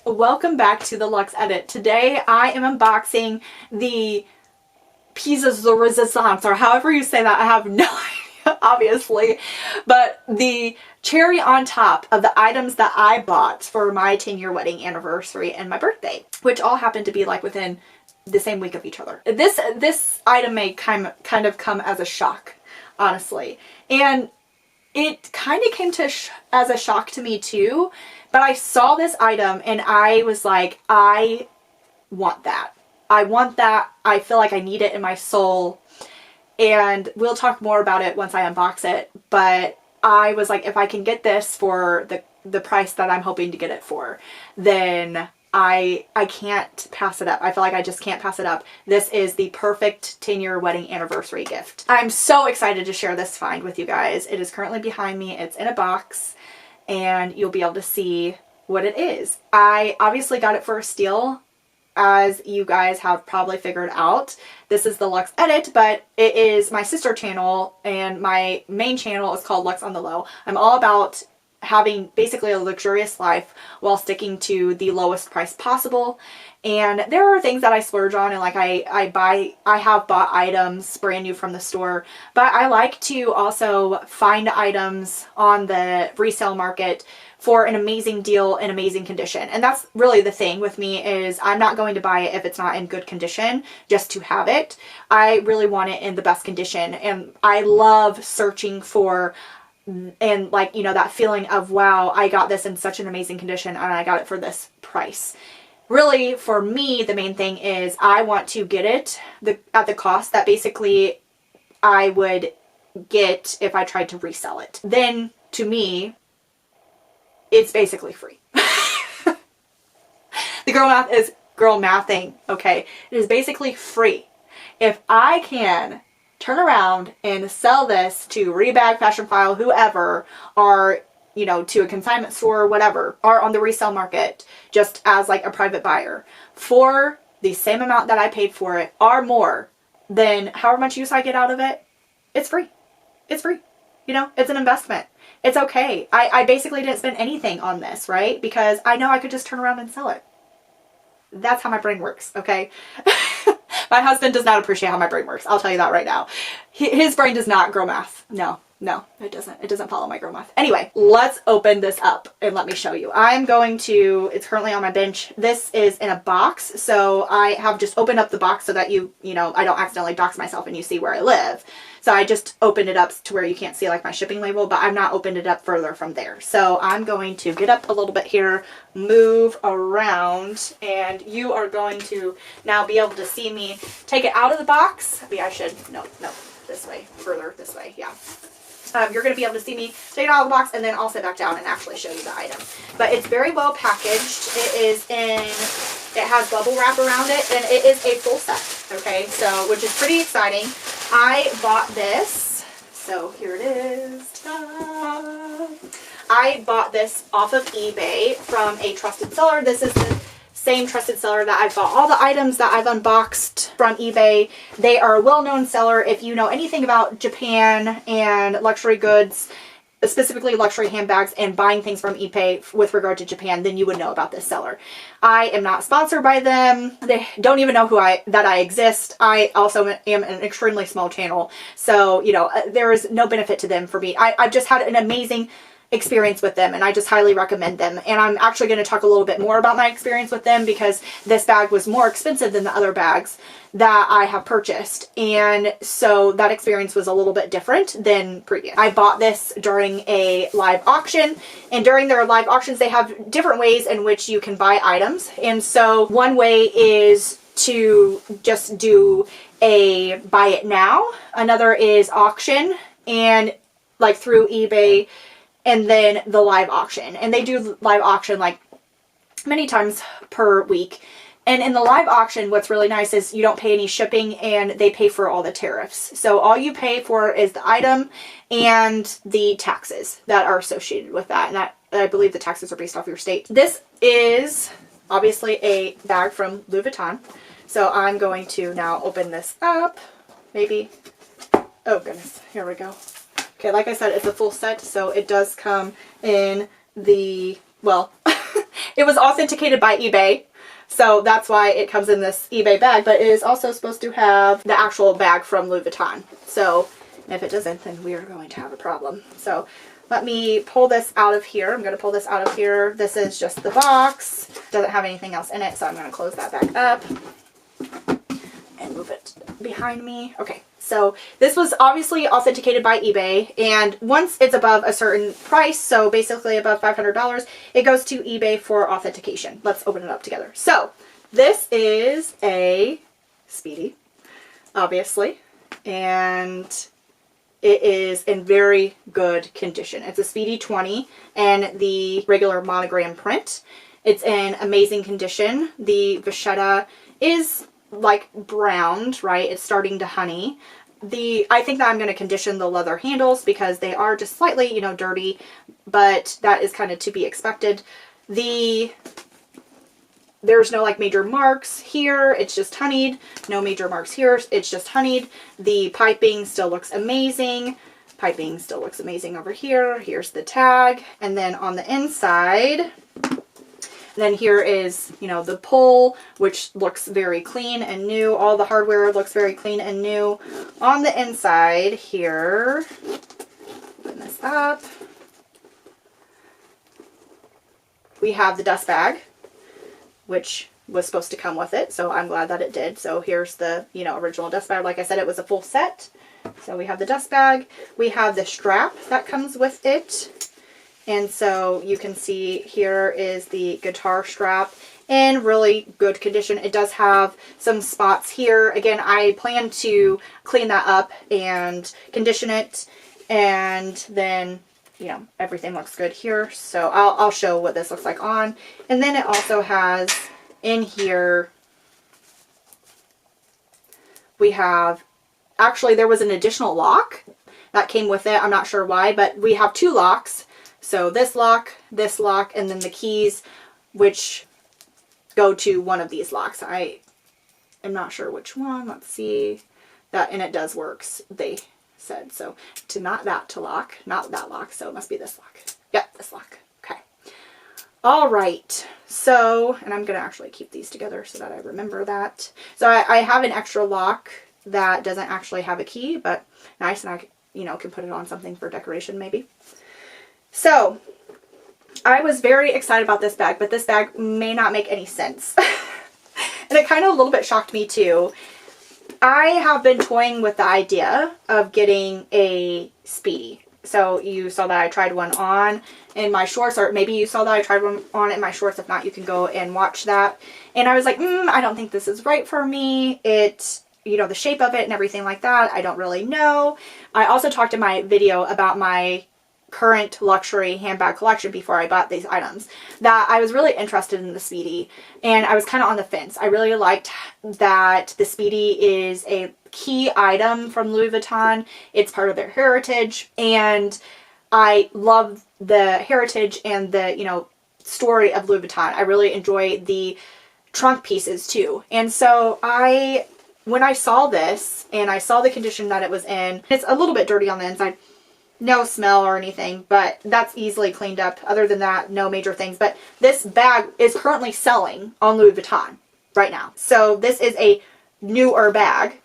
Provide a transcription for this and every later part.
Welcome back to the Luxe Edit. Today I am unboxing the pieces de resistance, or however you say that. I have no idea, obviously, but the cherry on top of the items that I bought for my 10-year wedding anniversary and my birthday, which all happened to be like within the same week of each other. This item may kind of come as a shock, honestly, and it kind of came as a shock to me too. But I saw this item and I was like, I want that. I want that. I feel like I need it in my soul. And we'll talk more about it once I unbox it. But I was like, if I can get this for the price that I'm hoping to get it for, then I can't pass it up. I feel like I just can't pass it up. This is the perfect 10-year wedding anniversary gift. I'm so excited to share this find with you guys. It is currently behind me. It's in a box, and you'll be able to see what it is. I obviously got it for a steal, as you guys have probably figured out. This is the Luxe Edit, but it is my sister channel, and my main channel is called Luxe on the Low. I'm all about having basically a luxurious life while sticking to the lowest price possible. And there are things that I splurge on, and like I have bought items brand new from the store, but I like to also find items on the resale market for an amazing deal in amazing condition. And that's really the thing with me, is I'm not going to buy it if it's not in good condition just to have it. I really want it in the best condition, and I love searching for, and like, you know, that feeling of, wow, I got this in such an amazing condition and I got it for this price. Really, for me, the main thing is I want to get it at the cost that basically I would get if I tried to resell it. Then, to me, it's basically free. The girl math is girl mathing, okay? It is basically free. If I can turn around and sell this to Rebag, Fashion File, whoever, or, you know, to a consignment store or whatever, or on the resale market, just as like a private buyer, for the same amount that I paid for it, or more, then however much use I get out of it, it's free. It's free. You know, it's an investment. It's okay. I basically didn't spend anything on this, right? Because I know I could just turn around and sell it. That's how my brain works, okay? My husband does not appreciate how my brain works. I'll tell you that right now. His brain does not grow math. No, it doesn't. It doesn't follow my grow math. Anyway, let's open this up and let me show you. I'm going to, it's currently on my bench. This is in a box. So I have just opened up the box so that you know, I don't accidentally dox myself and you see where I live. So I just opened it up to where you can't see like my shipping label, but I've not opened it up further from there. So I'm going to get up a little bit here, move around, and you are going to now be able to see me take it out of the box. Maybe I should, no, this way, further this way, yeah. You're going to be able to see me take it out of the box, and then I'll sit back down and actually show you the item. But it's very well packaged. It has bubble wrap around it, and it is a full set, okay? So, which is pretty exciting. I bought this, so here it is. Ta-da! I bought this off of eBay from a trusted seller. This is the same trusted seller that I've bought all the items that I've unboxed from eBay. They are a well-known seller. If you know anything about Japan and luxury goods, specifically luxury handbags, and buying things from eBay with regard to Japan, then you would know about this seller. I am not sponsored by them. They don't even know that I exist. I also am an extremely small channel, so, you know, there is no benefit to them for me. I've just had an amazing experience with them, and I just highly recommend them. And I'm actually going to talk a little bit more about my experience with them, because this bag was more expensive than the other bags that I have purchased, and so that experience was a little bit different than previous. I bought this during a live auction, and during their live auctions they have different ways in which you can buy items. And so one way is to just do a buy it now, another is auction, and like through eBay, and then the live auction. And they do live auction like many times per week. And in the live auction, what's really nice is you don't pay any shipping, and they pay for all the tariffs. So all you pay for is the item and the taxes that are associated with that. And I believe the taxes are based off your state. This is obviously a bag from Louis Vuitton. So I'm going to now open this up. Maybe, oh goodness, here we go. Okay, like I said, it's a full set, so it does come in the, well, It was authenticated by eBay. So that's why it comes in this eBay bag, but it is also supposed to have the actual bag from Louis Vuitton. So if it doesn't, then we are going to have a problem. So let me pull this out of here. I'm going to pull this out of here. This is just the box. Doesn't have anything else in it, so I'm going to close that back up and move it behind me. Okay, so this was obviously authenticated by eBay, and once it's above a certain price, so basically above $500, it goes to eBay for authentication. Let's open it up together. So this is a Speedy, obviously, and it is in very good condition. It's a Speedy 20 and the regular monogram print. It's in amazing condition. The vachetta is like browned, right? It's starting to honey. I think that I'm going to condition the leather handles because they are just slightly, you know, dirty, but that is kind of to be expected. There's no like major marks here. It's just honeyed. No major marks here. It's just honeyed. The piping still looks amazing. Piping still looks amazing over here. Here's the tag. And then on the inside, then here is, you know, the pull, which looks very clean and new. All the hardware looks very clean and new. On the inside here, open this up, we have the dust bag, which was supposed to come with it, so I'm glad that it did. So here's the, you know, original dust bag. Like I said, it was a full set. So we have the dust bag. We have the strap that comes with it. And so you can see here is the guitar strap in really good condition. It does have some spots here. Again, I plan to clean that up and condition it, and then, you know, everything looks good here. So I'll show what this looks like on. And then it also has in here, we have, actually there was an additional lock that came with it. I'm not sure why, but we have two locks. So this lock, and then the keys, which go to one of these locks. I am not sure which one. Let's see. That, and it does works, they said. So not that lock. So it must be this lock. Yep, this lock. Okay. All right. So, and I'm going to actually keep these together so that I remember that. So I have an extra lock that doesn't actually have a key, but nice. And I, you know, can put it on something for decoration maybe. So I was very excited about this bag, but this bag may not make any sense. And it kind of a little bit shocked me too. I have been toying with the idea of getting a Speedy. So you saw that I tried one on in my shorts, or maybe you saw that I tried one on in my shorts. If not, you can go and watch that. And I was like, I don't think this is right for me. It, you know, the shape of it and everything like that, I don't really know. I also talked in my video about my current luxury handbag collection before I bought these items, that I was really interested in the Speedy, and I was kind of on the fence. I really liked that the Speedy is a key item from Louis Vuitton. It's part of their heritage, and I love the heritage and the, you know, story of Louis Vuitton. I really enjoy the trunk pieces too. And so when I saw this and I saw the condition that it was in, it's a little bit dirty on the inside. No smell or anything, but that's easily cleaned up. Other than that, no major things. But this bag is currently selling on Louis Vuitton right now. So this is a newer bag,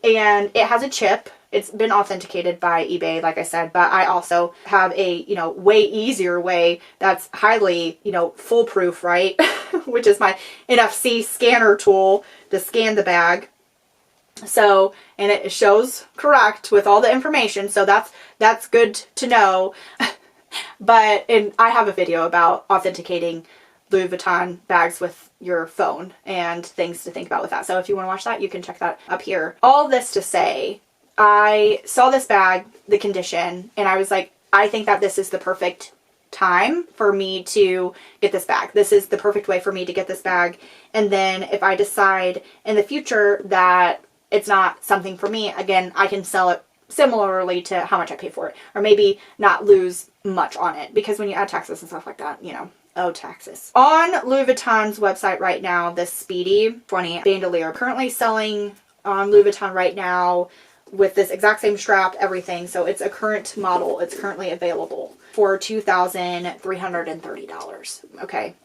and it has a chip. It's been authenticated by eBay, like I said, but I also have a, you know, way easier way that's highly, you know, foolproof, right? Which is my NFC scanner tool to scan the bag. So, and it shows correct with all the information. So that's good to know. But, and I have a video about authenticating Louis Vuitton bags with your phone and things to think about with that. So if you want to watch that, you can check that up here. All this to say, I saw this bag, the condition, and I was like, I think that this is the perfect time for me to get this bag. This is the perfect way for me to get this bag. And then if I decide in the future that it's not something for me, again, I can sell it similarly to how much I paid for it, or maybe not lose much on it, because when you add taxes and stuff like that, you know, oh, taxes. On Louis Vuitton's website right now, this Speedy 20 Bandoulière currently selling on Louis Vuitton right now with this exact same strap, everything. So it's a current model. It's currently available for $2,330. Okay.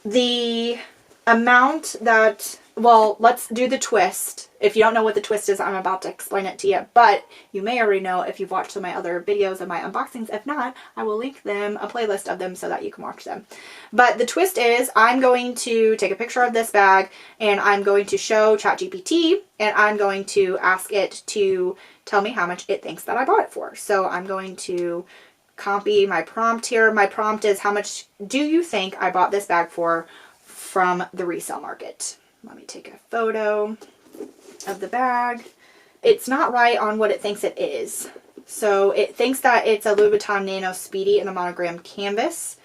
The amount that, well, let's do the twist. If you don't know what the twist is, I'm about to explain it to you, but you may already know if you've watched some of my other videos of my unboxings. If not, I will link them, a playlist of them, so that you can watch them. But the twist is I'm going to take a picture of this bag and I'm going to show ChatGPT and I'm going to ask it to tell me how much it thinks that I bought it for. So I'm going to copy my prompt here. My prompt is, how much do you think I bought this bag for from the resale market? Let me take a photo of the bag. It's not right on what it thinks it is. So it thinks that it's a Louis Vuitton Nano Speedy in a monogram canvas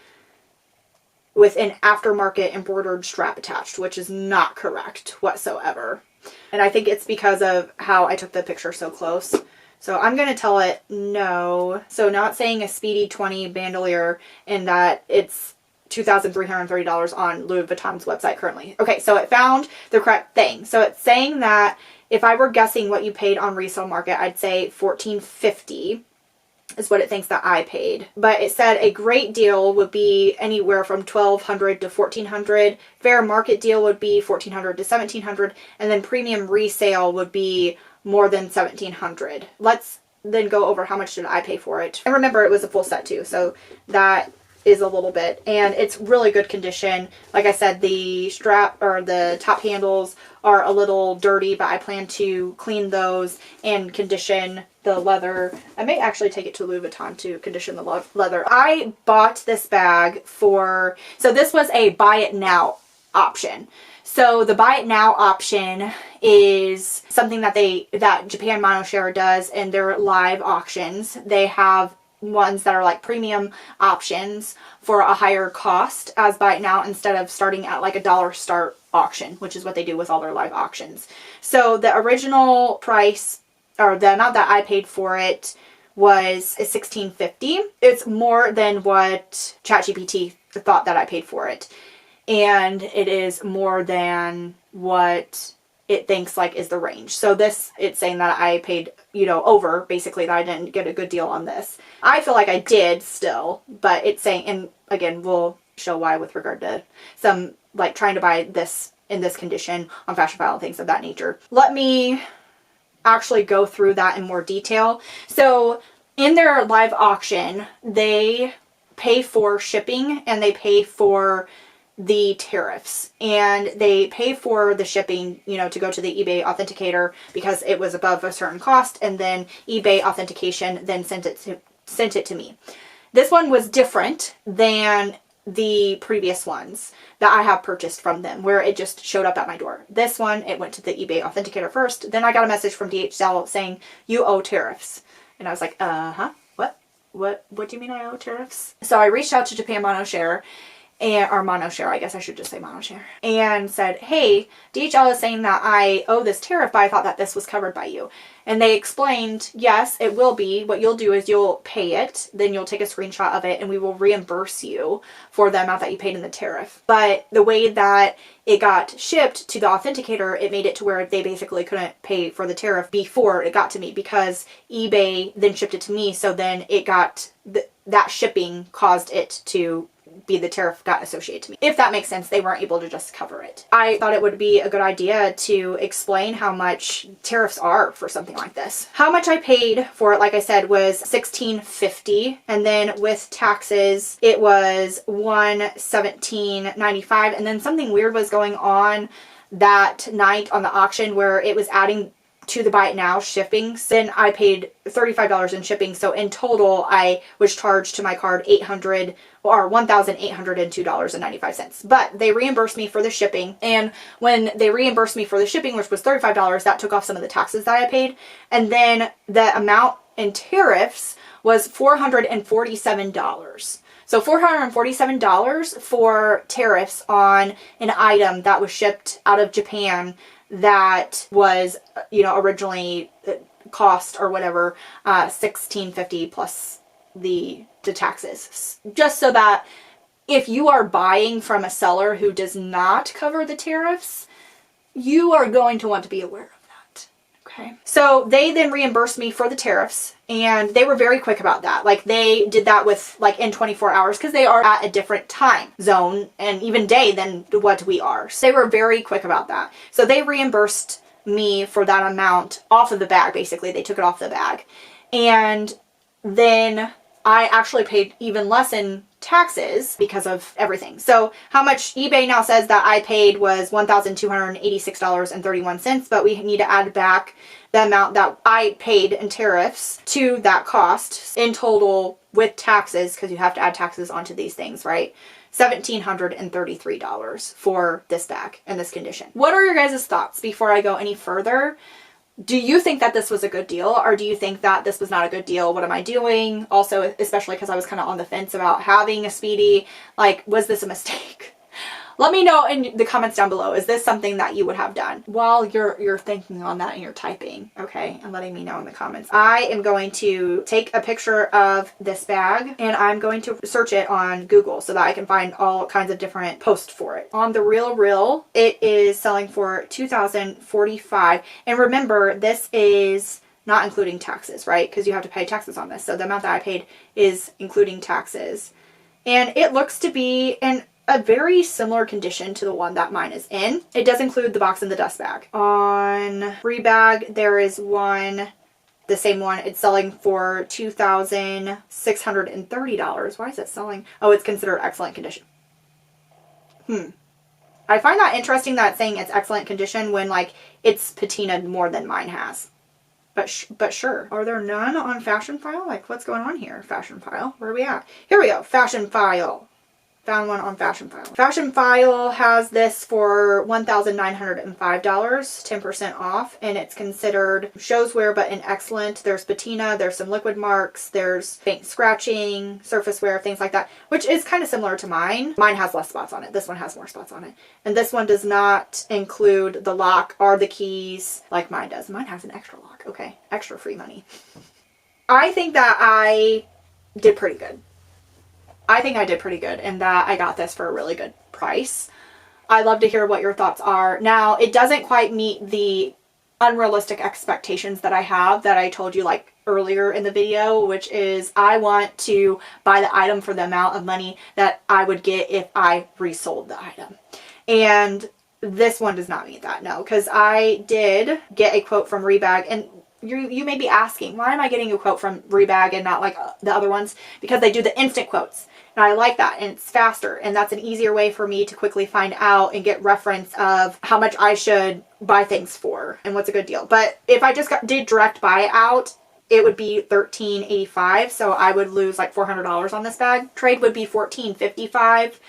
with an aftermarket embroidered strap attached, which is not correct whatsoever. And I think it's because of how I took the picture so close. So I'm going to tell it no. So not saying a Speedy 20 bandoulière and that it's $2,330 on Louis Vuitton's website currently. Okay, so it found the correct thing. So it's saying that if I were guessing what you paid on resale market, I'd say $1,450 is what it thinks that I paid. But it said a great deal would be anywhere from $1,200 to $1,400. Fair market deal would be $1,400 to $1,700. And then premium resale would be more than $1,700. Let's then go over how much did I pay for it. And remember, it was a full set too, so that is a little bit, and it's really good condition. Like I said, the strap or the top handles are a little dirty, but I plan to clean those and condition the leather. I may actually take it to Louis Vuitton to condition the leather. I bought this bag for, so this was a buy it now option. So the buy it now option is something that Japan Monoshare does in their live auctions. They have ones that are like premium options for a higher cost as buy it now, instead of starting at like a dollar start auction, which is what they do with all their live auctions. So the original price, or the amount that I paid for it, was $1,650. It's more than what ChatGPT thought that I paid for it. And it is more than what it thinks like is the range. So this, it's saying that I paid, over, basically, that I didn't get a good deal on this. I feel like I did still, but it's saying, and again, we'll show why with regard to some, like, trying to buy this in this condition on Fashionphile and things of that nature. Let me actually go through that in more detail. So in their live auction, they pay for shipping and they pay for the tariffs, and they pay for the shipping, to go to the eBay authenticator because it was above a certain cost, and then eBay authentication then sent it to me. This one was different than the previous ones that I have purchased from them, where it just showed up at my door. This one, it went to the eBay authenticator first. Then I got a message from DHL saying, you owe tariffs. And I was like, what do you mean I owe tariffs? So I reached out to Japan Monoshare, or Monoshare, I guess I should just say Monoshare, and said, hey, DHL is saying that I owe this tariff, but I thought that this was covered by you. And they explained, yes, it will be. What you'll do is you'll pay it, then you'll take a screenshot of it, and we will reimburse you for the amount that you paid in the tariff. But the way that it got shipped to the authenticator, it made it to where they basically couldn't pay for the tariff before it got to me, because eBay then shipped it to me, so then it got, that shipping caused it to be the tariff got associated to me. If that makes sense, they weren't able to just cover it. I thought it would be a good idea to explain how much tariffs are for something like this. How much I paid for it, like I said, was $1,650, and then with taxes it was $117.95, and then something weird was going on that night on the auction where it was adding to the buy it now shipping. Then I paid $35 in shipping, so in total I was charged to my card $1,802.95. But they reimbursed me for the shipping, and when they reimbursed me for the shipping, which was $35, that took off some of the taxes that I paid, and then the amount in tariffs was $447. So $447 for tariffs on an item that was shipped out of Japan that was, originally cost or whatever, $1,650 plus the taxes. Just so that if you are buying from a seller who does not cover the tariffs, you are going to want to be aware of that. Okay. So they then reimbursed me for the tariffs, and they were very quick about that. Like they did that with like in 24 hours because they are at a different time zone and even day than what we are. So they were very quick about that. So they reimbursed me for that amount off of the bag. Basically, they took it off the bag. And then I actually paid even less in taxes because of everything. So how much eBay now says that I paid was $1,286.31, but we need to add back the amount that I paid in tariffs to that cost in total with taxes, because you have to add taxes onto these things, right? $1,733 for this bag in this condition. What are your guys' thoughts before I go any further? Do you think that this was a good deal, or do you think that this was not a good deal? What am I doing? Also, especially because I was kind of on the fence about having a Speedy. Like, was this a mistake? Let me know in the comments down below. Is this something that you would have done? While you're thinking on that and you're typing, okay, and letting me know in the comments. I am going to take a picture of this bag and I'm going to search it on Google so that I can find all kinds of different posts for it. On the Real, it is selling for $2,045. And remember, this is not including taxes, right? Because you have to pay taxes on this. So the amount that I paid is including taxes. And it looks to be a very similar condition to the one that mine is in. It does include the box and the dust bag. On Rebag, there is one, the same one. It's selling for $2,630. Why is it selling? Oh, it's considered excellent condition. I find that interesting that it's saying it's excellent condition when like it's patinaed more than mine has. But sure. Are there none on Fashion File? Like, what's going on here? Fashion File. Where are we at? Here we go. Fashion File. Found one on Fashion File. Fashion File has this for $1,905, 10% off, and it's considered shows wear but in excellent. There's patina, there's some liquid marks, there's faint scratching, surface wear, things like that, which is kind of similar to mine. Mine has less spots on it. This one has more spots on it. And this one does not include the lock or the keys like mine does. Mine has an extra lock. Okay, extra free money. I think that I did pretty good. I think I did pretty good in that I got this for a really good price. I'd love to hear what your thoughts are. Now, it doesn't quite meet the unrealistic expectations that I have that I told you like earlier in the video, which is I want to buy the item for the amount of money that I would get if I resold the item. And this one does not meet that, no, because I did get a quote from Rebag, and you may be asking, why am I getting a quote from Rebag and not like the other ones? Because they do the instant quotes. And I like that, and it's faster, and that's an easier way for me to quickly find out and get reference of how much I should buy things for and what's a good deal. But if I just did direct buyout, it would be $13.85, so I would lose like $400 on this bag. Trade would be $14.55,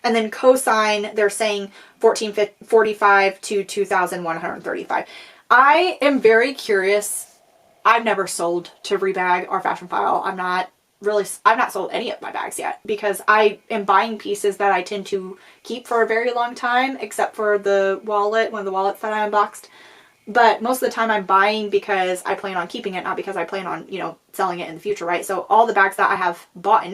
and then cosign, they're saying $14.45 to $2,135. I am very curious. I've never sold to Rebag or Fashion File. I've not sold any of my bags yet because I am buying pieces that I tend to keep for a very long time, except for the wallet, one of the wallets that I unboxed. But most of the time I'm buying because I plan on keeping it, not because I plan on, selling it in the future, right? So all the bags that I have bought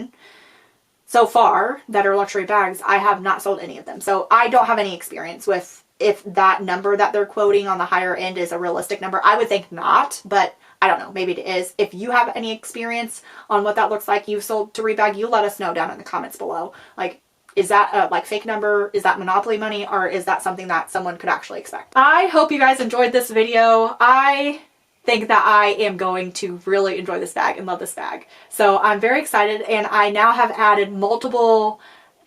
so far that are luxury bags, I have not sold any of them. So I don't have any experience with if that number that they're quoting on the higher end is a realistic number. I would think not, but I don't know. Maybe it is. If you have any experience on what that looks like, you've sold to Rebag, you let us know down in the comments below. Like, is that a fake number? Is that monopoly money? Or is that something that someone could actually expect? I hope you guys enjoyed this video. I think that I am going to really enjoy this bag and love this bag. So I'm very excited, and I now have added multiple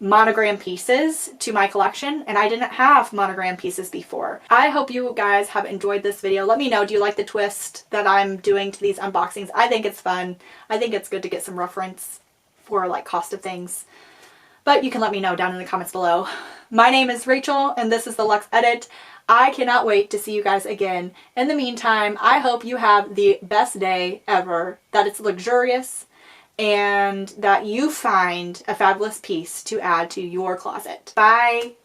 monogram pieces to my collection, and I didn't have monogram pieces before. I hope you guys have enjoyed this video. Let me know, do you like the twist that I'm doing to these unboxings? I think it's fun. I think it's good to get some reference for like cost of things. But you can let me know down in the comments below. My name is Rachel, and this is the Luxe Edit. I cannot wait to see you guys again. In the meantime, I hope you have the best day ever, that it's luxurious, and that you find a fabulous piece to add to your closet. Bye!